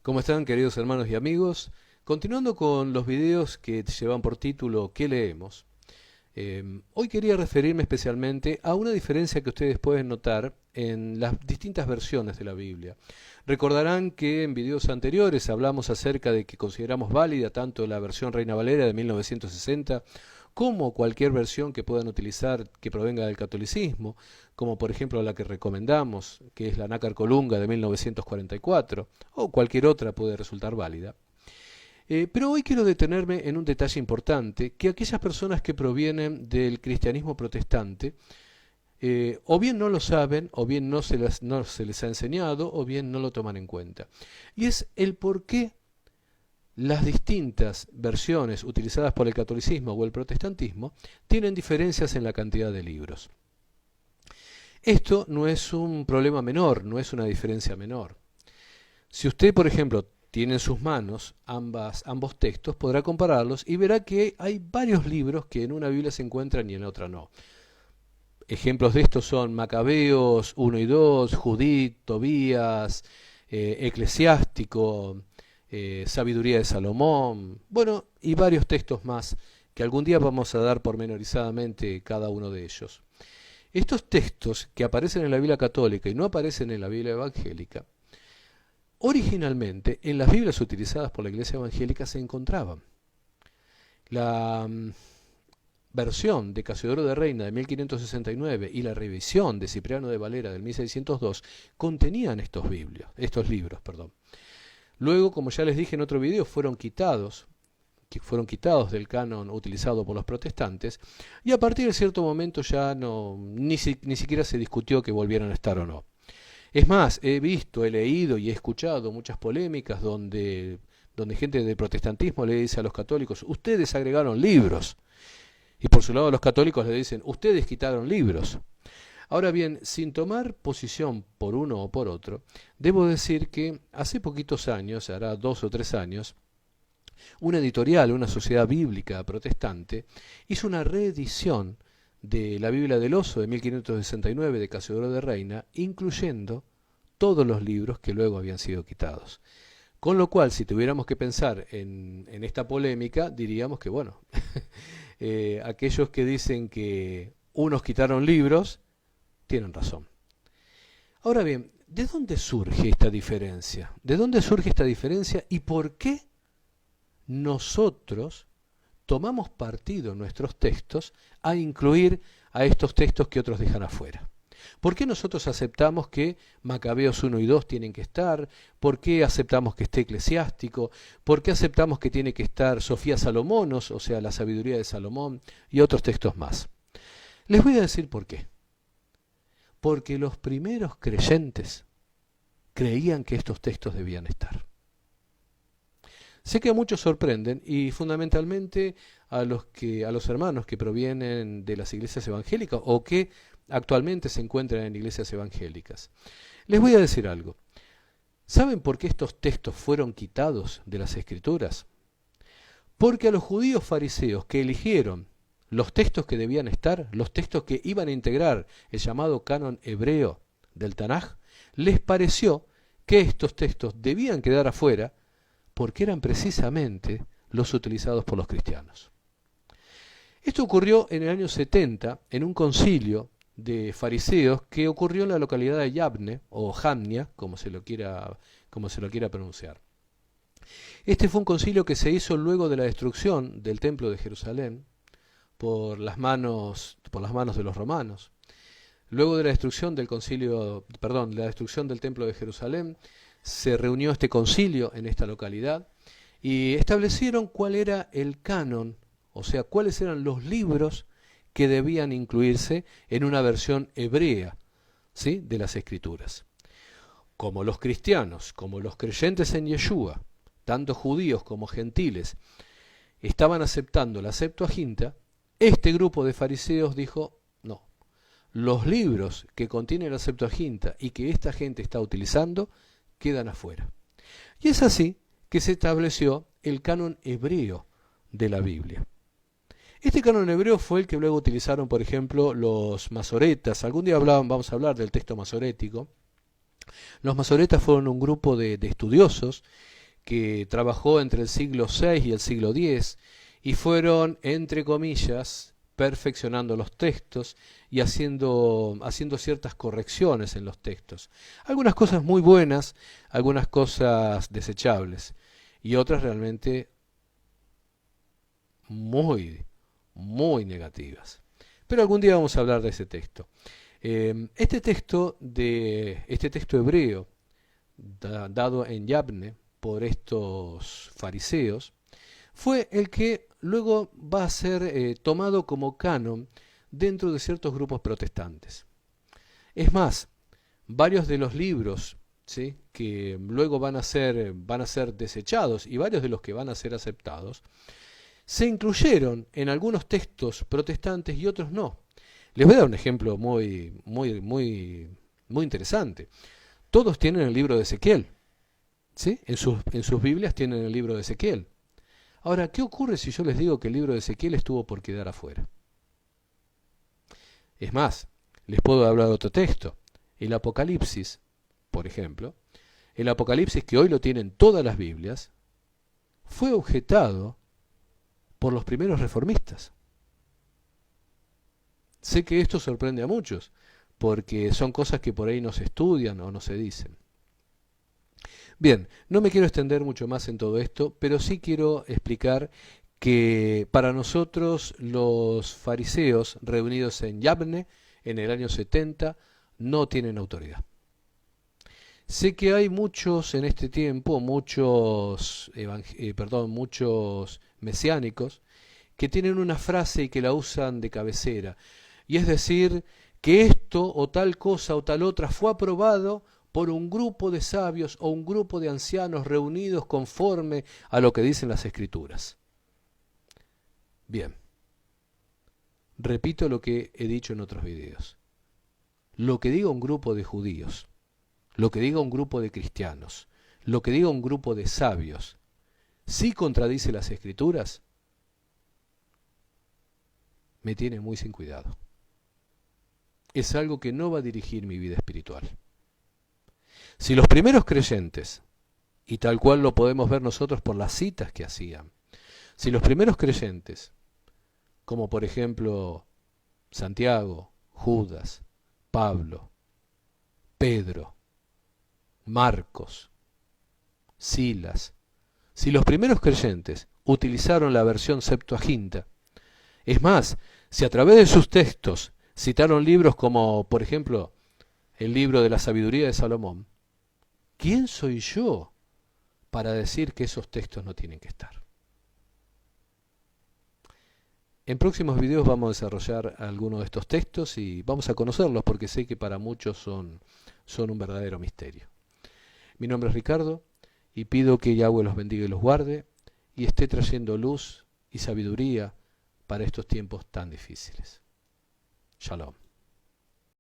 ¿Cómo están, queridos hermanos y amigos? Continuando con los videos que llevan por título ¿Qué leemos? Hoy quería referirme especialmente a una diferencia que ustedes pueden notar en las distintas versiones de la Biblia. Recordarán que en videos anteriores hablamos acerca de que consideramos válida tanto la versión Reina Valera de 1960 como cualquier versión que puedan utilizar que provenga del catolicismo, como por ejemplo la que recomendamos, que es la Nácar Colunga de 1944, o cualquier otra puede resultar válida. Pero hoy quiero detenerme en un detalle importante, que aquellas personas que provienen del cristianismo protestante, o bien no lo saben, o bien no se les ha enseñado, o bien no lo toman en cuenta. Y es el por qué las distintas versiones utilizadas por el catolicismo o el protestantismo tienen diferencias en la cantidad de libros. Esto no es un problema menor, no es una diferencia menor. Si usted, por ejemplo, tiene en sus manos ambos textos, podrá compararlos y verá que hay varios libros que en una Biblia se encuentran y en otra no. Ejemplos de estos son Macabeos 1 y 2, Judith, Tobías, Eclesiástico, Sabiduría de Salomón, bueno, y varios textos más que algún día vamos a dar pormenorizadamente cada uno de ellos. Estos textos que aparecen en la Biblia católica y no aparecen en la Biblia evangélica, originalmente en las Biblias utilizadas por la Iglesia evangélica se encontraban. La versión de Casiodoro de Reina de 1569 y la revisión de Cipriano de Valera del 1602 contenían estos libros. Luego, como ya les dije en otro video, fueron quitados del canon utilizado por los protestantes, y a partir de cierto momento ya ni siquiera se discutió que volvieran a estar o no. Es más, he leído y he escuchado muchas polémicas donde gente del protestantismo le dice a los católicos, ustedes agregaron libros, y por su lado los católicos le dicen, ustedes quitaron libros. Ahora bien, sin tomar posición por uno o por otro, debo decir que hace poquitos años, hará 2 o 3 años, una editorial, una sociedad bíblica protestante, hizo una reedición de la Biblia del Oso de 1569 de Casiodoro de Reina, incluyendo todos los libros que luego habían sido quitados. Con lo cual, si tuviéramos que pensar en esta polémica, diríamos que, bueno, aquellos que dicen que unos quitaron libros, tienen razón. Ahora bien, ¿de dónde surge esta diferencia? ¿De dónde surge esta diferencia y por qué nosotros tomamos partido en nuestros textos a incluir a estos textos que otros dejan afuera? ¿Por qué nosotros aceptamos que Macabeos 1 y 2 tienen que estar? ¿Por qué aceptamos que esté Eclesiástico? ¿Por qué aceptamos que tiene que estar Sofía Salomonos, o sea, la sabiduría de Salomón, y otros textos más? Les voy a decir por qué. Porque los primeros creyentes creían que estos textos debían estar. Sé que a muchos sorprenden, y fundamentalmente a los hermanos que provienen de las iglesias evangélicas o que actualmente se encuentran en iglesias evangélicas. Les voy a decir algo. ¿Saben por qué estos textos fueron quitados de las Escrituras? Porque a los judíos fariseos que eligieron los textos que debían estar, los textos que iban a integrar el llamado canon hebreo del Tanaj, les pareció que estos textos debían quedar afuera porque eran precisamente los utilizados por los cristianos. Esto ocurrió en el año 70 en un concilio de fariseos que ocurrió en la localidad de Yabne, o Jamnia, como se lo quiera pronunciar. Este fue un concilio que se hizo luego de la destrucción del templo de Jerusalén por las manos de los romanos. Luego de la destrucción del templo de Jerusalén, se reunió este concilio en esta localidad y establecieron cuál era el canon, o sea, cuáles eran los libros que debían incluirse en una versión hebrea, ¿sí?, de las Escrituras. Como los cristianos, como los creyentes en Yeshua, tanto judíos como gentiles, estaban aceptando la Septuaginta, este grupo de fariseos dijo, no, los libros que contienen la Septuaginta y que esta gente está utilizando quedan afuera. Y es así que se estableció el canon hebreo de la Biblia. Este canon hebreo fue el que luego utilizaron, por ejemplo, los masoretas. Algún día vamos a hablar del texto masorético. Los masoretas fueron un grupo de estudiosos que trabajó entre el siglo VI y el siglo X y fueron, entre comillas, perfeccionando los textos y haciendo ciertas correcciones en los textos. Algunas cosas muy buenas, algunas cosas desechables y otras realmente muy, muy negativas. Pero algún día vamos a hablar de ese texto. Este texto hebreo dado en Yabne por estos fariseos fue el que luego va a ser tomado como canon dentro de ciertos grupos protestantes. Es más, varios de los libros, ¿sí?, que luego van a ser desechados y varios de los que van a ser aceptados, se incluyeron en algunos textos protestantes y otros no. Les voy a dar un ejemplo muy interesante. Todos tienen el libro de Ezequiel, ¿sí? En sus Biblias tienen el libro de Ezequiel. Ahora, ¿qué ocurre si yo les digo que el libro de Ezequiel estuvo por quedar afuera? Es más, les puedo hablar de otro texto. El Apocalipsis, por ejemplo, el Apocalipsis que hoy lo tienen todas las Biblias, fue objetado por los primeros reformistas. Sé que esto sorprende a muchos, porque son cosas que por ahí no se estudian o no se dicen. Bien, no me quiero extender mucho más en todo esto, pero sí quiero explicar que para nosotros los fariseos reunidos en Yabne en el año 70 no tienen autoridad. Sé que hay muchos en este tiempo, muchos mesiánicos, que tienen una frase y que la usan de cabecera, y es decir, que esto o tal cosa o tal otra fue aprobado por un grupo de sabios o un grupo de ancianos reunidos conforme a lo que dicen las Escrituras. Bien, repito lo que he dicho en otros videos. Lo que diga un grupo de judíos, lo que diga un grupo de cristianos, lo que diga un grupo de sabios, si contradice las Escrituras, me tiene muy sin cuidado. Es algo que no va a dirigir mi vida espiritual. Si los primeros creyentes, y tal cual lo podemos ver nosotros por las citas que hacían, si los primeros creyentes, como por ejemplo Santiago, Judas, Pablo, Pedro, Marcos, Silas, si los primeros creyentes utilizaron la versión Septuaginta, es más, si a través de sus textos citaron libros como, por ejemplo, el libro de la sabiduría de Salomón, ¿quién soy yo para decir que esos textos no tienen que estar? En próximos videos vamos a desarrollar algunos de estos textos y vamos a conocerlos porque sé que para muchos son un verdadero misterio. Mi nombre es Ricardo y pido que Yahweh los bendiga y los guarde y esté trayendo luz y sabiduría para estos tiempos tan difíciles. Shalom.